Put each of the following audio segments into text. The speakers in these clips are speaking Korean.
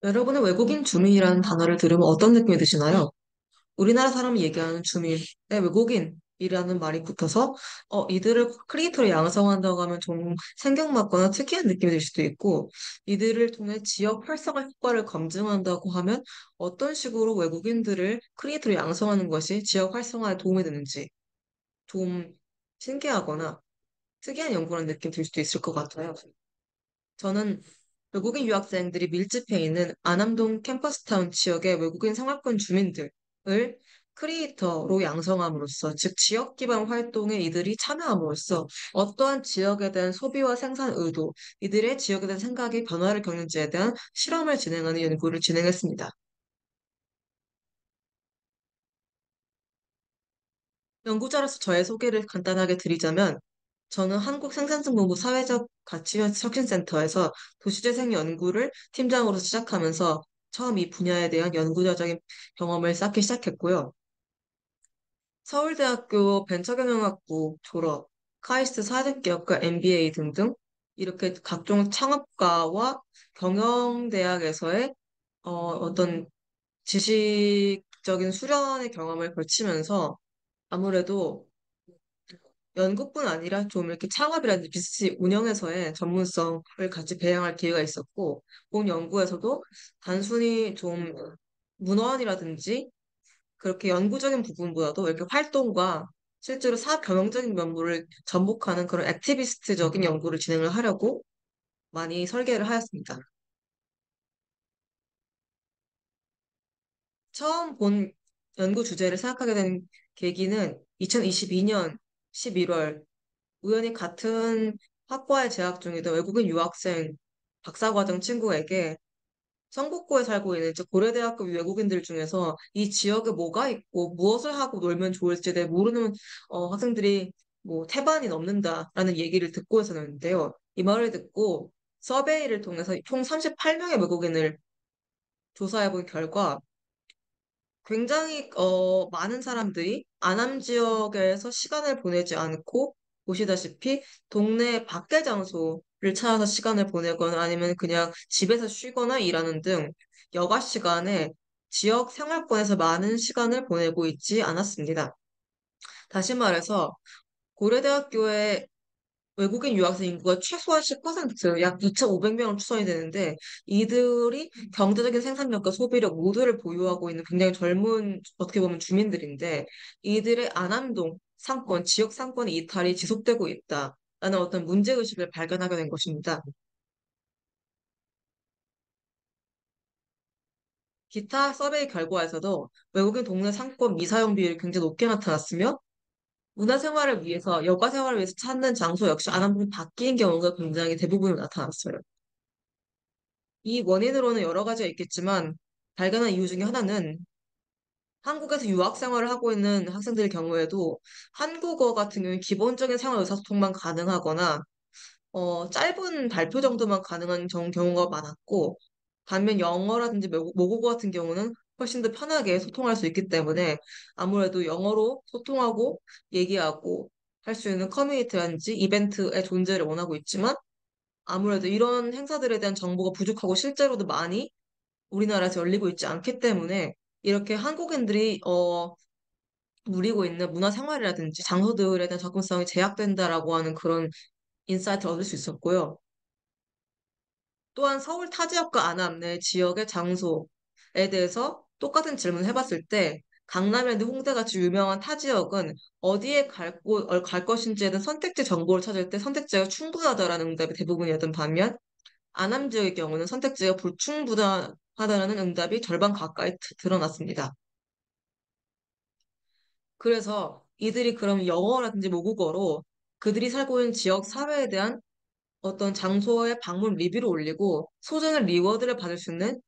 여러분은 외국인 주민이라는 단어를 들으면 어떤 느낌이 드시나요? 우리나라 사람이 얘기하는 주민의 외국인이라는 말이 붙어서 이들을 크리에이터로 양성한다고 하면 좀 생경맞거나 특이한 느낌이 들 수도 있고 이들을 통해 지역 활성화 효과를 검증한다고 하면 어떤 식으로 외국인들을 크리에이터로 양성하는 것이 지역 활성화에 도움이 되는지 좀 신기하거나 특이한 연구라는 느낌 들 수도 있을 것 같아요. 저는 외국인 유학생들이 밀집해 있는 안암동 캠퍼스타운 지역의 외국인 생활권 주민들을 크리에이터로 양성함으로써, 즉 지역 기반 활동에 이들이 참여함으로써 어떠한 지역에 대한 소비와 생산 의도, 이들의 지역에 대한 생각이 변화를 겪는지에 대한 실험을 진행하는 연구를 진행했습니다. 연구자로서 저의 소개를 간단하게 드리자면, 저는 한국생산정보부 사회적 가치혁신센터에서 도시재생 연구를 팀장으로 시작하면서 처음 이 분야에 대한 연구자적인 경험을 쌓기 시작했고요. 서울대학교 벤처경영학부 졸업, 카이스트 사회적기업가 MBA 등등 이렇게 각종 창업가와 경영대학에서의 어떤 지식적인 수련의 경험을 거치면서 아무래도 연구뿐 아니라 좀 이렇게 창업이라든지 비즈니스 운영에서의 전문성을 같이 배양할 기회가 있었고, 본 연구에서도 단순히 좀 문헌이라든지 그렇게 연구적인 부분보다도 이렇게 활동과 실제로 사업 경영적인 면모를 접목하는 그런 액티비스트적인 연구를 진행을 하려고 많이 설계를 하였습니다. 처음 본 연구 주제를 생각하게 된 계기는 2022년 11월 우연히 같은 학과에 재학 중이던 외국인 유학생 박사과정 친구에게 성북구에 살고 있는 즉 고려대학교 외국인들 중에서 이 지역에 뭐가 있고 무엇을 하고 놀면 좋을지에 대해 모르는 학생들이 뭐 태반이 넘는다라는 얘기를 듣고 있었는데요. 이 말을 듣고 서베이를 통해서 총 38명의 외국인을 조사해 본 결과 굉장히 많은 사람들이 안암 지역에서 시간을 보내지 않고 보시다시피 동네 밖의 장소를 찾아서 시간을 보내거나 아니면 그냥 집에서 쉬거나 일하는 등 여가 시간에 지역 생활권에서 많은 시간을 보내고 있지 않았습니다. 다시 말해서 고려대학교의 외국인 유학생 인구가 최소한 10%, 약 2,500명은 추산이 되는데, 이들이 경제적인 생산력과 소비력 모두를 보유하고 있는 굉장히 젊은, 어떻게 보면 주민들인데, 이들의 안암동 상권, 지역 상권의 이탈이 지속되고 있다라는 어떤 문제의식을 발견하게 된 것입니다. 기타 서베이 결과에서도 외국인 동네 상권 미사용 비율이 굉장히 높게 나타났으며, 문화생활을 위해서, 여가 생활을 위해서 찾는 장소 역시 안암동이 바뀐 경우가 굉장히 대부분 나타났어요. 이 원인으로는 여러 가지가 있겠지만 발견한 이유 중에 하나는 한국에서 유학 생활을 하고 있는 학생들의 경우에도 한국어 같은 경우에 기본적인 생활 의사소통만 가능하거나 짧은 발표 정도만 가능한 경우가 많았고 반면 영어라든지 모국어 같은 경우는 훨씬 더 편하게 소통할 수 있기 때문에 아무래도 영어로 소통하고 얘기하고 할 수 있는 커뮤니티라든지 이벤트의 존재를 원하고 있지만 아무래도 이런 행사들에 대한 정보가 부족하고 실제로도 많이 우리나라에서 열리고 있지 않기 때문에 이렇게 한국인들이 누리고 있는 문화생활이라든지 장소들에 대한 접근성이 제약된다라고 하는 그런 인사이트를 얻을 수 있었고요. 또한 서울 타 지역과 안암 내 지역의 장소에 대해서 똑같은 질문을 해봤을 때 강남이나 홍대같이 유명한 타 지역은 어디에 갈 것인지에 대한 선택지 정보를 찾을 때 선택지가 충분하다라는 응답이 대부분이었던 반면 안암 지역의 경우는 선택지가 불충분하다는 응답이 절반 가까이 드러났습니다. 그래서 이들이 그럼 영어라든지 모국어로 그들이 살고 있는 지역 사회에 대한 어떤 장소의 방문 리뷰를 올리고 소정의 리워드를 받을 수 있는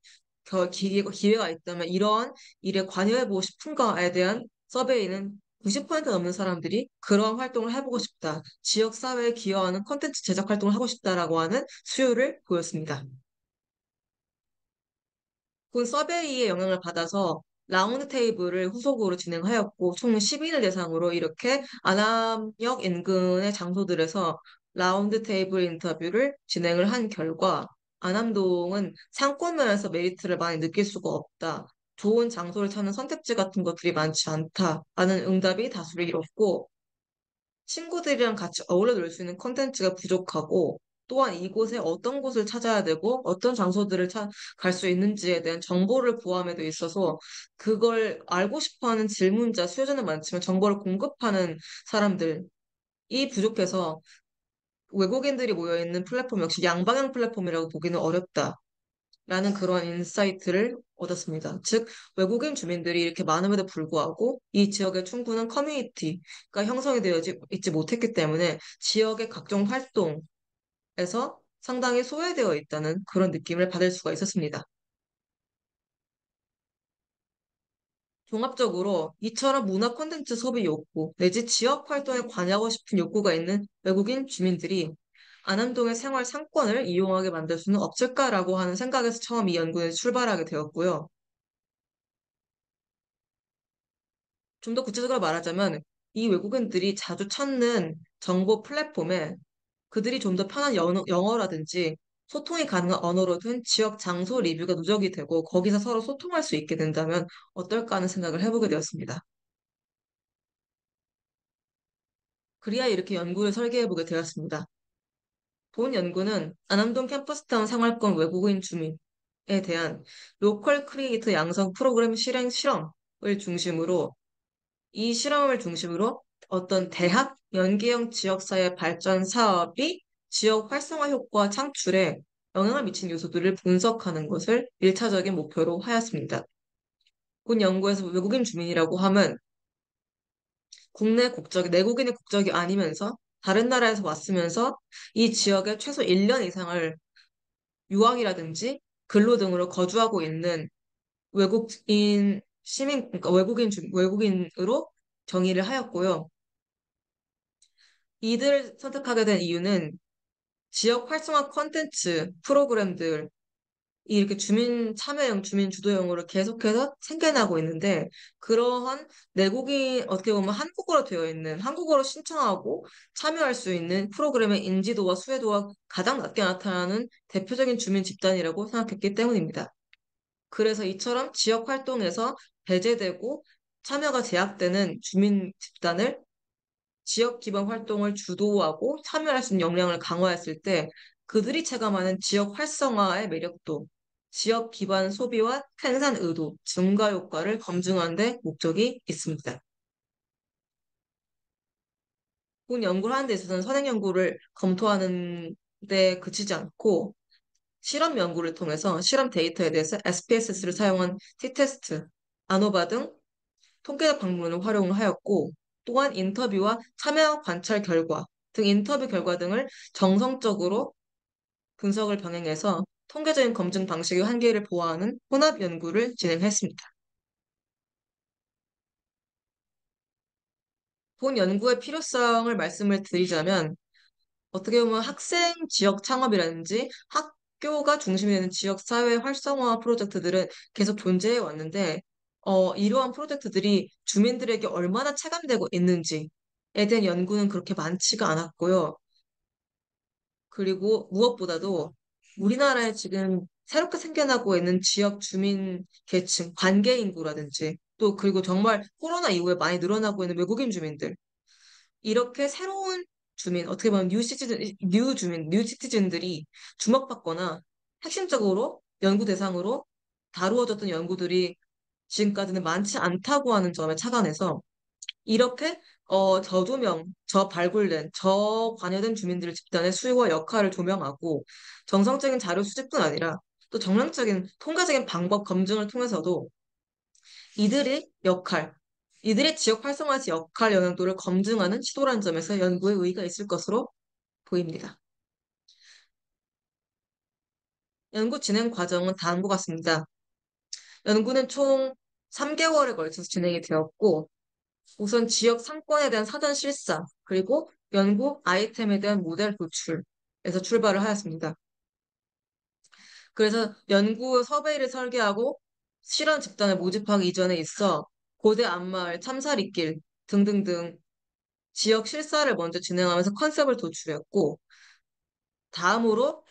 기회가 있다면 이러한 일에 관여해보고 싶은가에 대한 서베이는 90% 넘는 사람들이 그러한 활동을 해보고 싶다. 지역 사회에 기여하는 콘텐츠 제작 활동을 하고 싶다라고 하는 수요를 보였습니다. 그 서베이의 영향을 받아서 라운드 테이블을 후속으로 진행하였고 총 10인을 대상으로 이렇게 안암역 인근의 장소들에서 라운드 테이블 인터뷰를 진행을 한 결과 안암동은 상권면에서 메리트를 많이 느낄 수가 없다. 좋은 장소를 찾는 선택지 같은 것들이 많지 않다. 라는 응답이 다수를 이뤘고, 친구들이랑 같이 어울려 놀 수 있는 콘텐츠가 부족하고, 또한 이곳에 어떤 곳을 찾아야 되고, 어떤 장소들을 갈 수 있는지에 대한 정보를 구함에 도 있어서, 그걸 알고 싶어 하는 질문자, 수요자는 많지만 정보를 공급하는 사람들이 부족해서 외국인들이 모여있는 플랫폼 역시 양방향 플랫폼이라고 보기는 어렵다. 라는 그런 인사이트를 얻었습니다. 즉, 외국인 주민들이 이렇게 많음에도 불구하고 이 지역에 충분한 커뮤니티가 형성이 되어 있지 못했기 때문에 지역의 각종 활동에서 상당히 소외되어 있다는 그런 느낌을 받을 수가 있었습니다. 종합적으로 이처럼 문화 콘텐츠 소비 욕구 내지 지역 활동에 관여하고 싶은 욕구가 있는 외국인 주민들이 안암동의 생활 상권을 이용하게 만들 수는 없을까라고 하는 생각에서 처음 이 연구는 출발하게 되었고요. 좀 더 구체적으로 말하자면 이 외국인들이 자주 찾는 정보 플랫폼에 그들이 좀 더 편한 영어라든지 소통이 가능한 언어로 든 지역 장소 리뷰가 누적이 되고 거기서 서로 소통할 수 있게 된다면 어떨까 하는 생각을 해보게 되었습니다. 그리하 이렇게 연구를 설계해보게 되었습니다. 본 연구는 안암동 캠퍼스타운 생활권 외국인 주민에 대한 로컬 크리에이터 양성 프로그램 실행 실험을 중심으로 이 실험을 중심으로 어떤 대학 연계형 지역사회 발전 사업이 지역 활성화 효과 창출에 영향을 미친 요소들을 분석하는 것을 1차적인 목표로 하였습니다. 본 연구에서 외국인 주민이라고 함은 국내 국적이, 내국인의 국적이 아니면서 다른 나라에서 왔으면서 이 지역에 최소 1년 이상을 유학이라든지 근로 등으로 거주하고 있는 외국인 그러니까 외국인으로 정의를 하였고요. 이들을 선택하게 된 이유는 지역 활성화 콘텐츠 프로그램들이 이렇게 주민 참여형, 주민 주도형으로 계속해서 생겨나고 있는데 그러한 내국인 어떻게 보면 한국어로 되어 있는 한국어로 신청하고 참여할 수 있는 프로그램의 인지도와 수혜도가 가장 낮게 나타나는 대표적인 주민 집단이라고 생각했기 때문입니다. 그래서 이처럼 지역 활동에서 배제되고 참여가 제약되는 주민 집단을 지역 기반 활동을 주도하고 참여할 수 있는 역량을 강화했을 때 그들이 체감하는 지역 활성화의 매력도, 지역 기반 소비와 생산 의도, 증가 효과를 검증하는 데 목적이 있습니다. 본 연구를 하는 데 있어서는 선행 연구를 검토하는 데 그치지 않고 실험 연구를 통해서 실험 데이터에 대해서 SPSS를 사용한 T-테스트, 아노바 등 통계적 방문을 활용을 하였고, 또한 인터뷰와 참여 관찰 결과 등 인터뷰 결과 등을 정성적으로 분석을 병행해서 통계적인 검증 방식의 한계를 보완하는 혼합 연구를 진행했습니다. 본 연구의 필요성을 말씀을 드리자면, 어떻게 보면 학생 지역 창업이라든지 학교가 중심이 되는 지역 사회 활성화 프로젝트들은 계속 존재해 왔는데, 이러한 프로젝트들이 주민들에게 얼마나 체감되고 있는지에 대한 연구는 그렇게 많지가 않았고요. 그리고 무엇보다도 우리나라에 지금 새롭게 생겨나고 있는 지역 주민 계층, 관계 인구라든지 또 그리고 정말 코로나 이후에 많이 늘어나고 있는 외국인 주민들 이렇게 새로운 주민, 어떻게 보면 뉴 시티즌들이 주목받거나 핵심적으로 연구 대상으로 다루어졌던 연구들이 지금까지는 많지 않다고 하는 점에 착안해서 이렇게 저조명, 저발굴된, 저관여된 주민들의 집단의 수요와 역할을 조명하고 정성적인 자료 수집뿐 아니라 또 정량적인 통계적인 방법 검증을 통해서도 이들의 역할, 이들의 지역 활성화에서 역할 영향도를 검증하는 시도라는 점에서 연구에 의의가 있을 것으로 보입니다. 연구 진행 과정은 다음과 같습니다. 연구는 총 3개월에 걸쳐서 진행이 되었고, 우선 지역 상권에 대한 사전 실사, 그리고 연구 아이템에 대한 모델 도출에서 출발을 하였습니다. 그래서 연구 서베이를 설계하고 실험 집단을 모집하기 이전에 있어 고대 안마을, 참사리길 등등등 지역 실사를 먼저 진행하면서 컨셉을 도출했고, 다음으로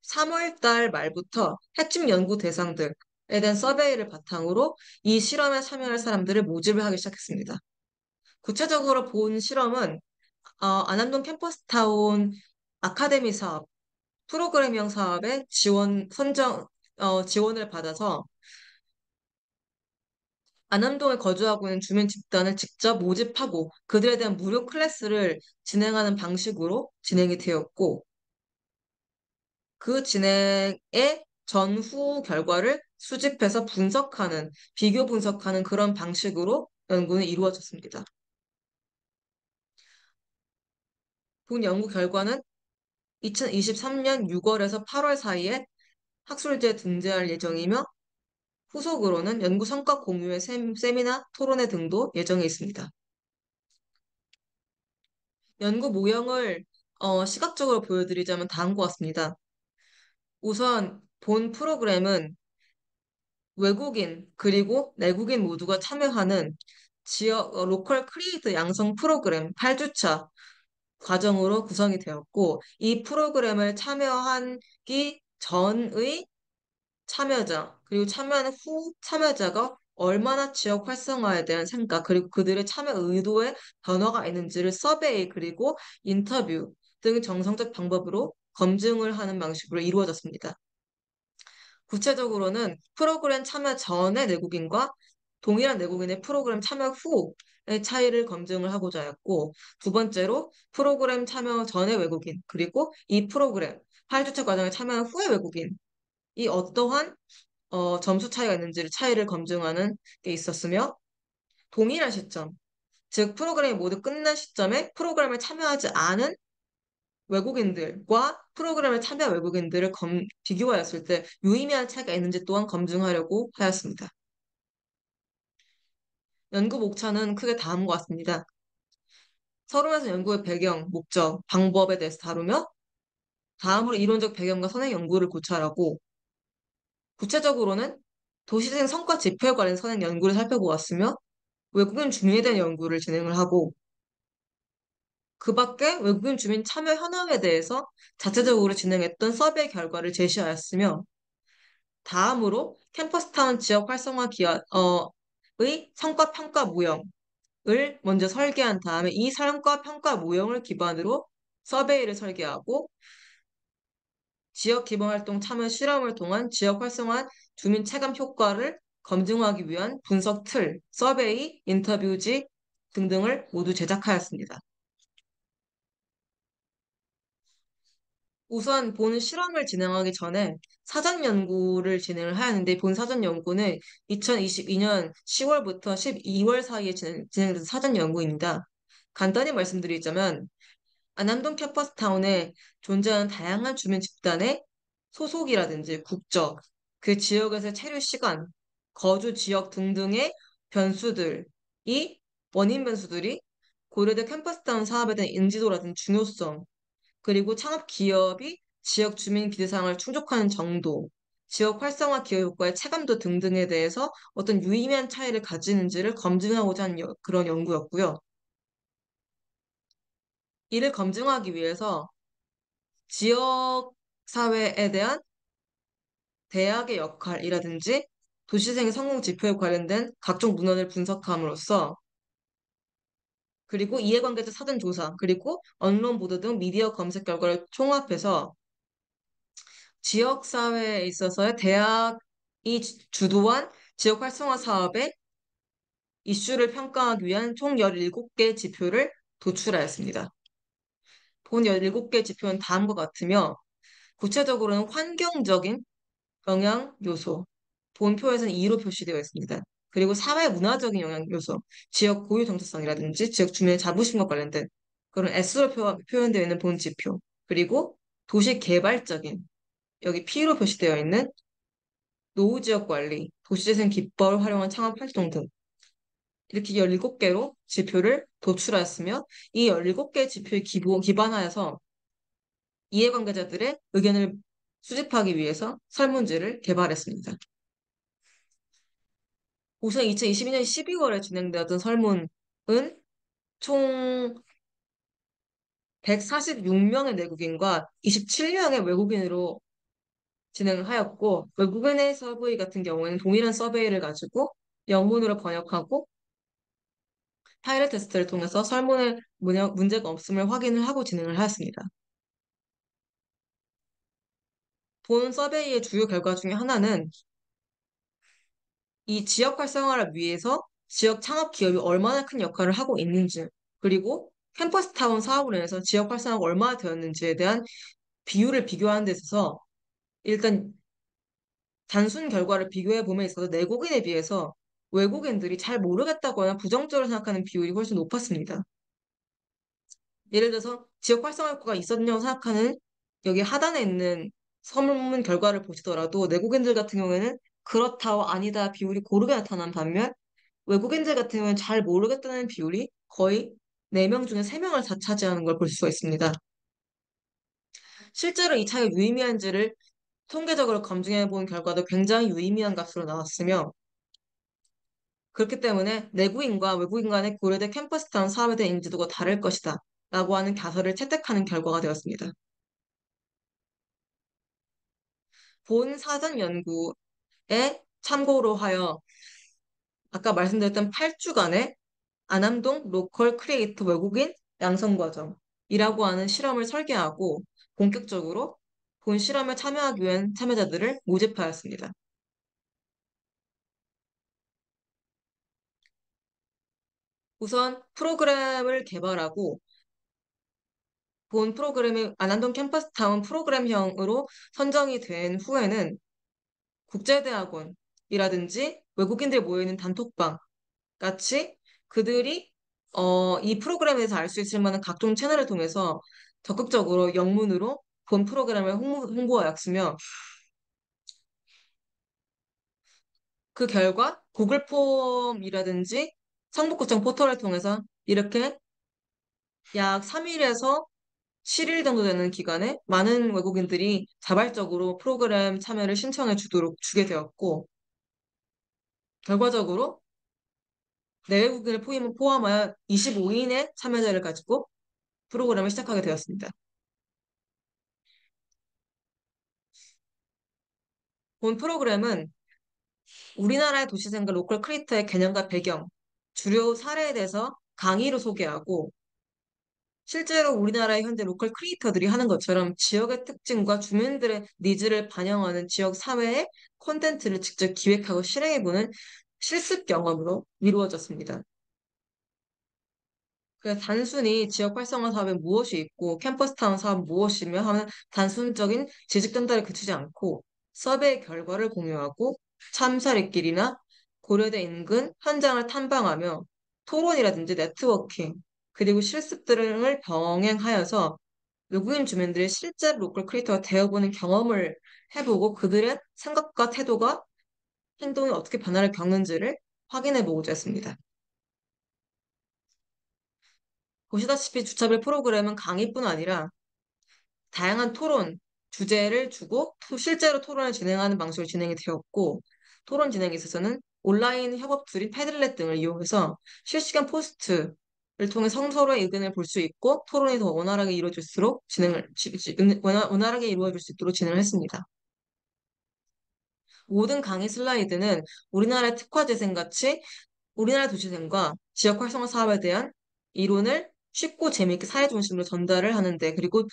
3월 달 말부터 해충 연구 대상들에 대한 서베이를 바탕으로 이 실험에 참여할 사람들을 모집을 하기 시작했습니다. 구체적으로 본 실험은 안암동 캠퍼스타운 아카데미 사업, 프로그래밍 사업에 지원을 받아서 안암동에 거주하고 있는 주민 집단을 직접 모집하고 그들에 대한 무료 클래스를 진행하는 방식으로 진행이 되었고, 그 진행의 전후 결과를 수집해서 비교 분석하는 그런 방식으로 연구는 이루어졌습니다. 본 연구 결과는 2023년 6월에서 8월 사이에 학술지에 등재할 예정이며, 후속으로는 연구 성과 공유의 세미나, 토론회 등도 예정해 있습니다. 연구 모형을 시각적으로 보여드리자면 다음과 같습니다. 우선 본 프로그램은 외국인 그리고 내국인 모두가 참여하는 로컬 크리에이터 양성 프로그램 8주차 과정으로 구성이 되었고, 이 프로그램을 참여하기 전의 참여자, 그리고 참여하는 후 참여자가 얼마나 지역 활성화에 대한 생각, 그리고 그들의 참여 의도에 변화가 있는지를 서베이, 그리고 인터뷰 등 정성적 방법으로 검증을 하는 방식으로 이루어졌습니다. 구체적으로는 프로그램 참여 전의 내국인과 동일한 내국인의 프로그램 참여 후의 차이를 검증을 하고자 했고, 두 번째로 프로그램 참여 전의 외국인, 그리고 이 프로그램 8주차 과정에 참여한 후의 외국인, 이 어떠한 점수 차이가 있는지를 차이를 검증하는 게 있었으며, 동일한 시점, 즉 프로그램이 모두 끝난 시점에 프로그램에 참여하지 않은 외국인들과 프로그램에 참여한 외국인들을 비교하였을 때 유의미한 차이가 있는지 또한 검증하려고 하였습니다. 연구 목차는 크게 다음과 같습니다. 서론에서 연구의 배경, 목적, 방법에 대해서 다루며, 다음으로 이론적 배경과 선행 연구를 고찰하고, 구체적으로는 도시재생 성과 지표에 관련 선행 연구를 살펴보았으며, 외국인 주민에 대한 연구를 진행을 하고, 그 밖에 외국인 주민 참여 현황에 대해서 자체적으로 진행했던 서베이 결과를 제시하였으며, 다음으로 캠퍼스타운 지역 활성화 의 성과 평가 모형을 먼저 설계한 다음에 이 성과 평가 모형을 기반으로 서베이를 설계하고, 지역 기반 활동 참여 실험을 통한 지역 활성화 주민 체감 효과를 검증하기 위한 분석 틀, 서베이, 인터뷰지 등등을 모두 제작하였습니다. 우선 본 실험을 진행하기 전에 사전 연구를 진행을 하였는데, 본 사전 연구는 2022년 10월부터 12월 사이에 진행된 사전 연구입니다. 간단히 말씀드리자면 안암동 캠퍼스타운에 존재하는 다양한 주민 집단의 소속이라든지 국적, 그 지역에서의 체류 시간, 거주 지역 등등의 변수들이 원인 변수들이 고려대 캠퍼스타운 사업에 대한 인지도라든지 중요성, 그리고 창업 기업이 지역 주민 기대사항을 충족하는 정도, 지역 활성화 기여 효과의 체감도 등등에 대해서 어떤 유의미한 차이를 가지는지를 검증하고자 하는 그런 연구였고요. 이를 검증하기 위해서 지역 사회에 대한 대학의 역할이라든지 도시생의 성공 지표에 관련된 각종 문헌을 분석함으로써, 그리고 이해관계자 사전 조사, 그리고 언론 보도 등 미디어 검색 결과를 총합해서 지역 사회에 있어서의 대학이 주도한 지역 활성화 사업의 이슈를 평가하기 위한 총 17개 지표를 도출하였습니다. 본 17개 지표는 다음과 같으며, 구체적으로는 환경적인 영향 요소, 본표에서는 2로 표시되어 있습니다. 그리고 사회 문화적인 영향 요소, 지역 고유 정체성이라든지 지역 주민의 자부심과 관련된 그런 S로 표현되어 있는 본 지표, 그리고 도시 개발적인, 여기 P로 표시되어 있는 노후 지역 관리, 도시재생 기법을 활용한 창업 활동 등, 이렇게 17개로 지표를 도출하였으며, 이 17개 지표에 기반하여서 이해관계자들의 의견을 수집하기 위해서 설문지를 개발했습니다. 우선 2022년 12월에 진행되었던 설문은 총 146명의 내국인과 27명의 외국인으로 진행하였고, 외국인의 서브웨이 같은 경우에는 동일한 서베이를 가지고 영문으로 번역하고 파일럿 테스트를 통해서 설문에 문제가 없음을 확인을 하고 진행을 하였습니다. 본 서베이의 주요 결과 중에 하나는 이 지역 활성화를 위해서 지역 창업 기업이 얼마나 큰 역할을 하고 있는지, 그리고 캠퍼스 타운 사업으로 인해서 지역 활성화가 얼마나 되었는지에 대한 비율을 비교하는 데 있어서 일단 단순 결과를 비교해 보면 있어서 내국인에 비해서 외국인들이 잘 모르겠다거나 부정적으로 생각하는 비율이 훨씬 높았습니다. 예를 들어서 지역 활성화 효과가 있었냐고 생각하는 여기 하단에 있는 설문 결과를 보시더라도 내국인들 같은 경우에는 그렇다와 아니다 비율이 고르게 나타난 반면 외국인들 같은 경우는 잘 모르겠다는 비율이 거의 4명 중에 3명을 다 차지하는 걸 볼 수가 있습니다. 실제로 이 차이가 유의미한지를 통계적으로 검증해 본 결과도 굉장히 유의미한 값으로 나왔으며 그렇기 때문에 내국인과 외국인 간의 고려대 캠퍼스타운 사업에 대한 인지도가 다를 것이다 라고 하는 가설을 채택하는 결과가 되었습니다. 본 사전 연구에 참고로 하여 아까 말씀드렸던 8주간의 안암동 로컬 크리에이터 외국인 양성과정이라고 하는 실험을 설계하고 본격적으로 본 실험에 참여하기 위한 참여자들을 모집하였습니다. 우선 프로그램을 개발하고 본 프로그램이 안암동 캠퍼스타운 프로그램형으로 선정이 된 후에는 국제대학원이라든지 외국인들 모여있는 단톡방 같이 그들이 이 프로그램에 대해서 알 수 있을 만한 각종 채널을 통해서 적극적으로 영문으로 본 프로그램을 홍보하였으며 그 결과 구글 폼이라든지 성북구청 포털을 통해서 이렇게 약 3일에서 7일 정도 되는 기간에 많은 외국인들이 자발적으로 프로그램 참여를 신청해 주게 되었고 결과적으로 내외국인을 포함하여 25인의 참여자를 가지고 프로그램을 시작하게 되었습니다. 본 프로그램은 우리나라의 도시생과 로컬 크리에이터의 개념과 배경, 주요 사례에 대해서 강의로 소개하고 실제로 우리나라의 현재 로컬 크리에이터들이 하는 것처럼 지역의 특징과 주민들의 니즈를 반영하는 지역 사회의 콘텐츠를 직접 기획하고 실행해보는 실습 경험으로 이루어졌습니다. 그래서 단순히 지역 활성화 사업에 무엇이 있고 캠퍼스 타운 사업은 무엇이며 하는 단순적인 지식 전달에 그치지 않고 서베이 결과를 공유하고 참사례길이나 고려대 인근 현장을 탐방하며 토론이라든지 네트워킹 그리고 실습 등을 병행하여서 외국인 주민들이 실제 로컬 크리에이터가 되어보는 경험을 해보고 그들의 생각과 태도가 행동이 어떻게 변화를 겪는지를 확인해보고자 했습니다. 보시다시피 주차별 프로그램은 강의뿐 아니라 다양한 토론, 주제를 주고 실제로 토론을 진행하는 방식으로 진행이 되었고 토론 진행에 있어서는 온라인 협업 툴인 패들렛 등을 이용해서 실시간 포스트를 통해 서로의 의견을 볼 수 있고 토론이 더 원활하게 이루어질수록 원활하게 이루어질 수 있도록 진행을 했습니다. 모든 강의 슬라이드는 우리나라의 특화재생같이 우리나라 도시생과 지역 활성화 사업에 대한 이론을 쉽고 재미있게 사회 중심으로 전달을 하는데 그리고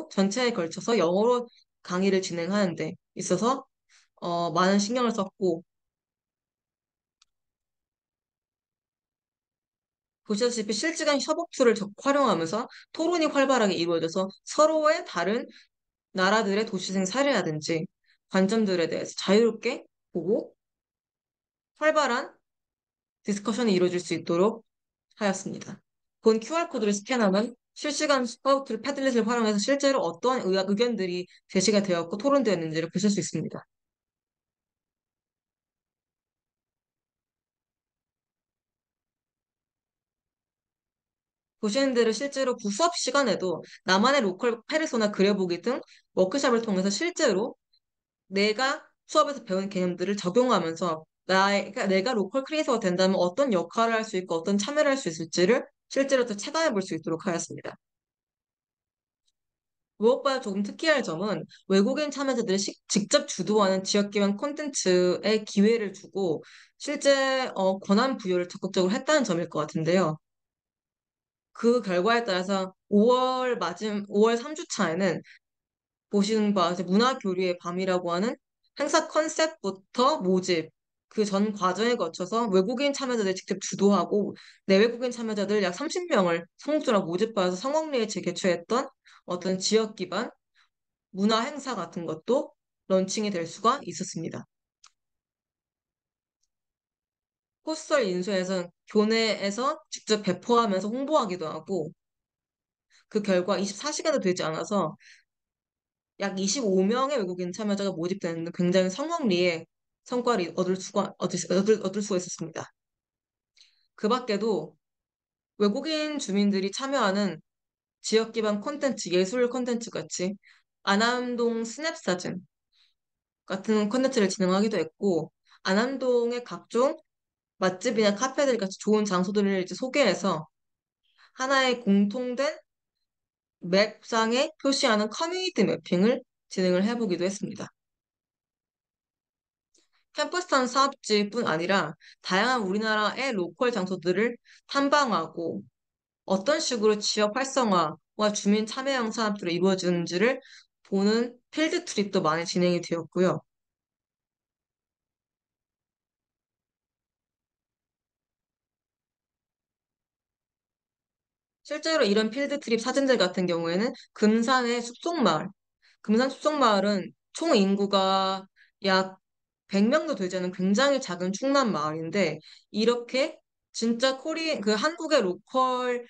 전체에 걸쳐서 영어로 강의를 진행하는데 있어서 많은 신경을 썼고 보시다시피 실시간 협업 툴을 활용하면서 토론이 활발하게 이루어져서 서로의 다른 나라들의 도시생 사례라든지 관점들에 대해서 자유롭게 보고 활발한 디스커션이 이루어질 수 있도록 하였습니다. 본 QR코드를 스캔하면 실시간 스파우트 패들렛을 활용해서 실제로 어떠한 의견들이 제시가 되었고 토론되었는지를 보실 수 있습니다. 보시는 대로 실제로 수업 시간에도 나만의 로컬 페르소나 그려보기 등 워크숍을 통해서 실제로 내가 수업에서 배운 개념들을 적용하면서 그러니까 내가 로컬 크리에이터가 된다면 어떤 역할을 할 수 있고 어떤 참여를 할 수 있을지를 실제로 또 체감해 볼 수 있도록 하였습니다. 무엇보다 조금 특이할 점은 외국인 참여자들이 직접 주도하는 지역 기반 콘텐츠에 기회를 주고 실제 권한 부여를 적극적으로 했다는 점일 것 같은데요. 그 결과에 따라서 5월 3주차에는 보시는 바와 같이 문화교류의 밤이라고 하는 행사 컨셉부터 모집, 그 전 과정에 거쳐서 외국인 참여자들이 직접 주도하고 내외국인 참여자들 약 30명을 성적으로 모집받아서 성황리에 재개최했던 어떤 지역 기반 문화 행사 같은 것도 런칭이 될 수가 있었습니다. 포스터를 인수해서 교내에서 직접 배포하면서 홍보하기도 하고 그 결과 24시간도 되지 않아서 약 25명의 외국인 참여자가 모집되는 굉장히 성황리에 성과를 얻을 수가 있었습니다. 그 밖에도 외국인 주민들이 참여하는 지역 기반 콘텐츠, 예술 콘텐츠 같이 안암동 스냅사진 같은 콘텐츠를 진행하기도 했고, 안암동의 각종 맛집이나 카페들 같이 좋은 장소들을 이제 소개해서 하나의 공통된 맵상에 표시하는 커뮤니티 매핑을 진행을 해보기도 했습니다. 캠퍼스타운 사업지뿐 아니라 다양한 우리나라의 로컬 장소들을 탐방하고 어떤 식으로 지역 활성화와 주민 참여형 산업들이 이루어지는지를 보는 필드 트립도 많이 진행이 되었고요. 실제로 이런 필드 트립 사진들 같은 경우에는 금산의 숲속마을, 금산 숲속마을은 총 인구가 약 100명도 되지 않은 굉장히 작은 충남 마을인데 이렇게 진짜 그 한국의 로컬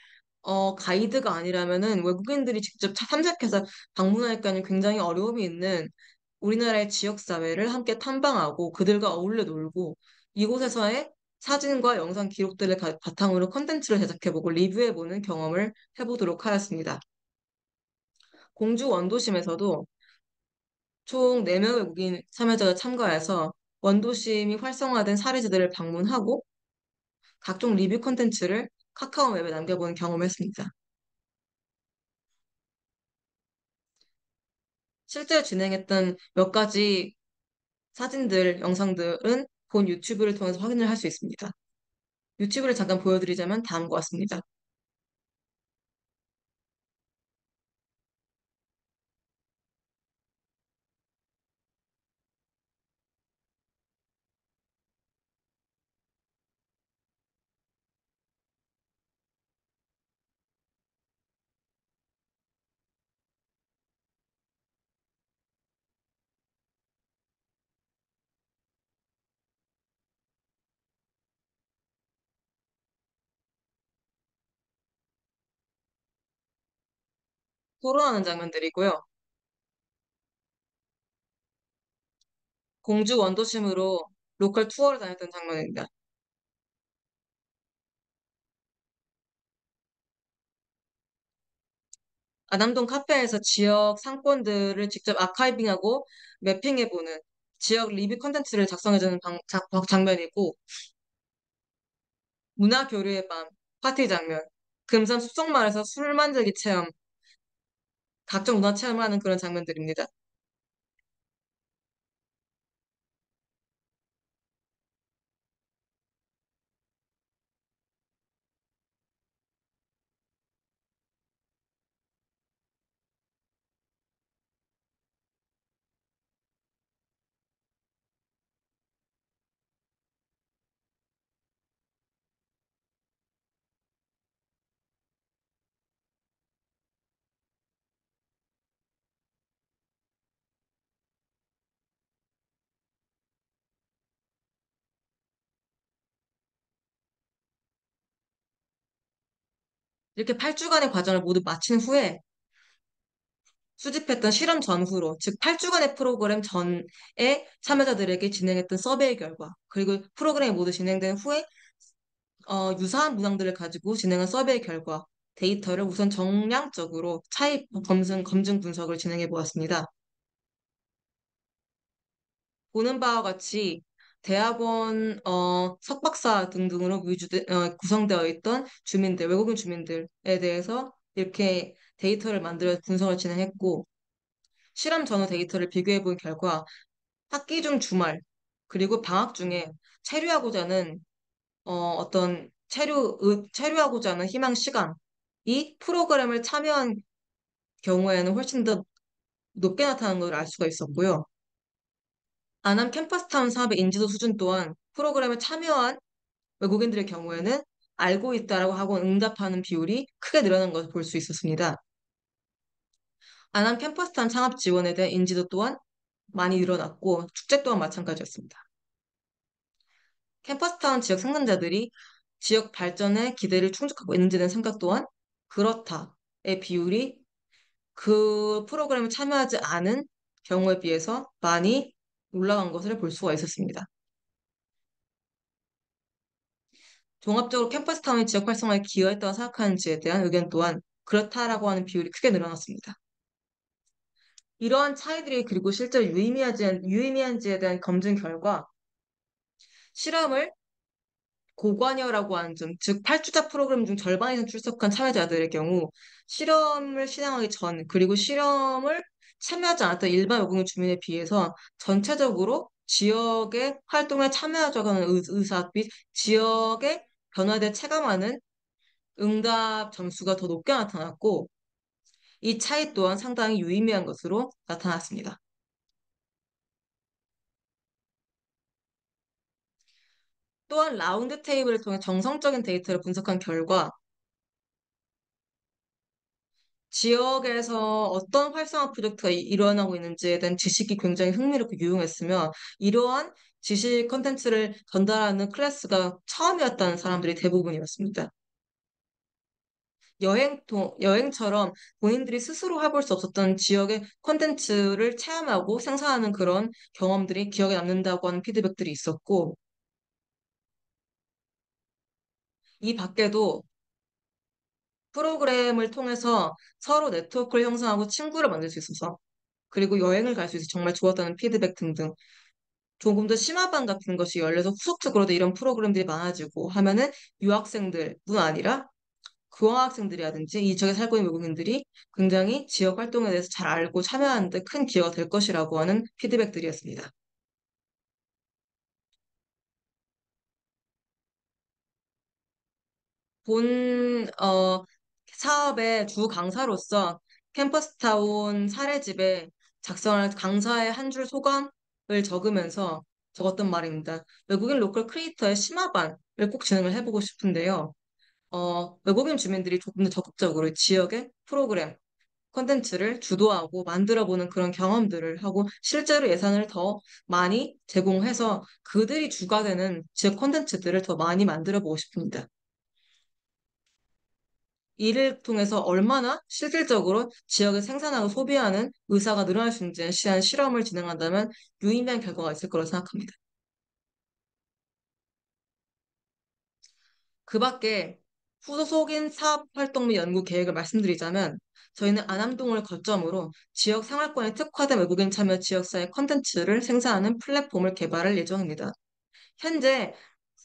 가이드가 아니라면은 외국인들이 직접 탐색해서 방문하니까는 굉장히 어려움이 있는 우리나라의 지역 사회를 함께 탐방하고 그들과 어울려 놀고 이곳에서의 사진과 영상 기록들을 바탕으로 컨텐츠를 제작해보고 리뷰해보는 경험을 해보도록 하였습니다. 공주 원도심에서도 총 4명의 외국인 참여자가 참가해서 원도심이 활성화된 사례지들을 방문하고 각종 리뷰 콘텐츠를 카카오 웹에 남겨보는 경험을 했습니다. 실제 진행했던 몇 가지 사진들, 영상들은 본 유튜브를 통해서 확인을 할 수 있습니다. 유튜브를 잠깐 보여드리자면 다음과 같습니다. 토론하는 장면들이고요. 공주 원도심으로 로컬 투어를 다녔던 장면입니다. 아남동 카페에서 지역 상권들을 직접 아카이빙하고 매핑해보는 지역 리뷰 컨텐츠를 작성해주는 장면이고, 문화교류의 밤, 파티 장면, 금산 숲속마을에서 술 만들기 체험, 각종 문화 체험을 하는 그런 장면들입니다. 이렇게 8주간의 과정을 모두 마친 후에 수집했던 실험 전후로, 즉 8주간의 프로그램 전에 참여자들에게 진행했던 서베이 결과, 그리고 프로그램이 모두 진행된 후에 유사한 문항들을 가지고 진행한 서베이 결과, 데이터를 우선 정량적으로 차이 검증 분석을 진행해 보았습니다. 보는 바와 같이 대학원, 석박사 등등으로 구성되어 있던 주민들, 외국인 주민들에 대해서 이렇게 데이터를 만들어 분석을 진행했고, 실험 전후 데이터를 비교해 본 결과 학기 중 주말, 그리고 방학 중에 체류하고자 하는, 체류하고자 하는 희망 시간, 이 프로그램을 참여한 경우에는 훨씬 더 높게 나타나는 걸 알 수가 있었고요. 아남 캠퍼스타운 사업의 인지도 수준 또한 프로그램에 참여한 외국인들의 경우에는 알고 있다라고 하고 응답하는 비율이 크게 늘어난 것을 볼 수 있었습니다. 아남 캠퍼스타운 창업 지원에 대한 인지도 또한 많이 늘어났고 축제 또한 마찬가지였습니다. 캠퍼스타운 지역 생산자들이 지역 발전에 기대를 충족하고 있는지에 대한 생각 또한 그렇다의 비율이 그 프로그램에 참여하지 않은 경우에 비해서 많이 올라간 것을 볼 수가 있었습니다. 종합적으로 캠퍼스타운이 지역 활성화에 기여했다고 생각하는지에 대한 의견 또한 그렇다라고 하는 비율이 크게 늘어났습니다. 이러한 차이들이 그리고 실제로 유의미한지에 대한 검증 결과 실험을 고관여라고 하는 점, 즉 8주자 프로그램 중 절반 이상 출석한 참여자들의 경우 실험을 실행하기 전 그리고 실험을 참여하지 않았던 일반 외국인 주민에 비해서 전체적으로 지역의 활동에 참여하자고 하는 의사 및 지역의 변화에 대해 체감하는 응답 점수가 더 높게 나타났고 이 차이 또한 상당히 유의미한 것으로 나타났습니다. 또한 라운드 테이블을 통해 정성적인 데이터를 분석한 결과 지역에서 어떤 활성화 프로젝트가 일어나고 있는지에 대한 지식이 굉장히 흥미롭고 유용했으며 이러한 지식 컨텐츠를 전달하는 클래스가 처음이었다는 사람들이 대부분이었습니다. 여행처럼 본인들이 스스로 해볼 수 없었던 지역의 컨텐츠를 체험하고 생산하는 그런 경험들이 기억에 남는다고 하는 피드백들이 있었고, 이 밖에도 프로그램을 통해서 서로 네트워크를 형성하고 친구를 만들 수 있어서, 그리고 여행을 갈 수 있어서 정말 좋았다는 피드백 등등, 조금 더 심화반 같은 것이 열려서 후속적으로도 이런 프로그램들이 많아지고 하면은 유학생들뿐 아니라 교환학생들이라든지 이 지역에 살고 있는 외국인들이 굉장히 지역 활동에 대해서 잘 알고 참여하는 데 큰 기여가 될 것이라고 하는 피드백들이었습니다. 본 사업의 주 강사로서 캠퍼스타운 사례집에 작성할 강사의 한 줄 소감을 적으면서 적었던 말입니다. 외국인 로컬 크리에이터의 심화반을 꼭 진행을 해보고 싶은데요. 외국인 주민들이 조금 더 적극적으로 지역의 프로그램, 콘텐츠를 주도하고 만들어보는 그런 경험들을 하고 실제로 예산을 더 많이 제공해서 그들이 주가 되는 지역 콘텐츠들을 더 많이 만들어보고 싶습니다. 이를 통해서 얼마나 실질적으로 지역을 생산하고 소비하는 의사가 늘어날 수 있는지에 대한 실험을 진행한다면 유의미한 결과가 있을 거라고 생각합니다. 그 밖에 후속인 사업 활동 및 연구 계획을 말씀드리자면 저희는 안암동을 거점으로 지역 생활권에 특화된 외국인 참여 지역사회 콘텐츠를 생산하는 플랫폼을 개발할 예정입니다. 현재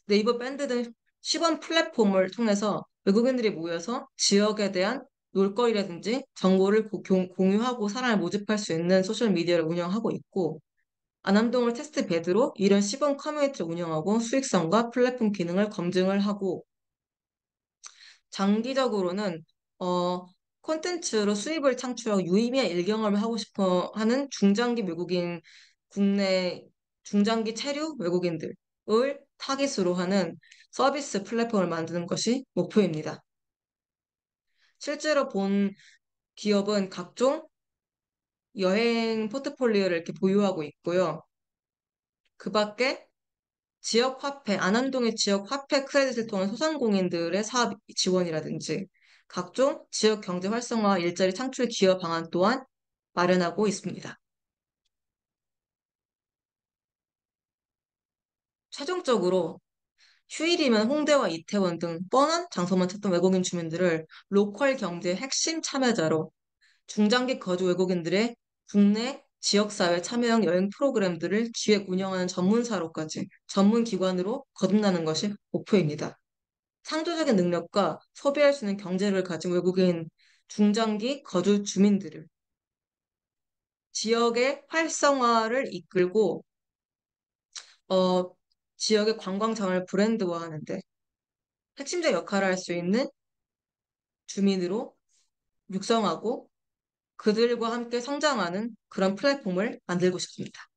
네이버 밴드 등 시범 플랫폼을 통해서 외국인들이 모여서 지역에 대한 놀거리라든지 정보를 공유하고 사람을 모집할 수 있는 소셜미디어를 운영하고 있고 안암동을 테스트 베드로 이런 시범 커뮤니티를 운영하고 수익성과 플랫폼 기능을 검증을 하고 장기적으로는 어, 콘텐츠로 수입을 창출하고 유의미한 일경험을 하고 싶어 하는 중장기 외국인 국내 중장기 체류 외국인들을 타깃으로 하는 서비스 플랫폼을 만드는 것이 목표입니다. 실제로 본 기업은 각종 여행 포트폴리오를 이렇게 보유하고 있고요. 그 밖에 지역 화폐, 안암동의 지역 화폐 크레딧을 통한 소상공인들의 사업 지원이라든지 각종 지역 경제 활성화 일자리 창출 기여 방안 또한 마련하고 있습니다. 최종적으로 휴일이면 홍대와 이태원 등 뻔한 장소만 찾던 외국인 주민들을 로컬 경제 핵심 참여자로 중장기 거주 외국인들의 국내 지역사회 참여형 여행 프로그램들을 기획 운영하는 전문사로까지 전문 기관으로 거듭나는 것이 목표입니다. 창조적인 능력과 소비할 수 있는 경제를 가진 외국인 중장기 거주 주민들을 지역의 활성화를 이끌고 어, 지역의 관광 자원을 브랜드화하는데 핵심적 역할을 할 수 있는 주민으로 육성하고 그들과 함께 성장하는 그런 플랫폼을 만들고 싶습니다.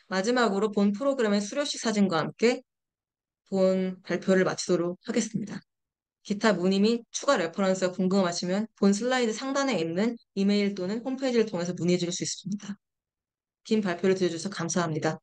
마지막으로 본 프로그램의 수료식 사진과 함께 본 발표를 마치도록 하겠습니다. 기타 문의 및 추가 레퍼런스가 궁금하시면 본 슬라이드 상단에 있는 이메일 또는 홈페이지를 통해서 문의해 주실 수 있습니다. 긴 발표를 들어주셔서 감사합니다.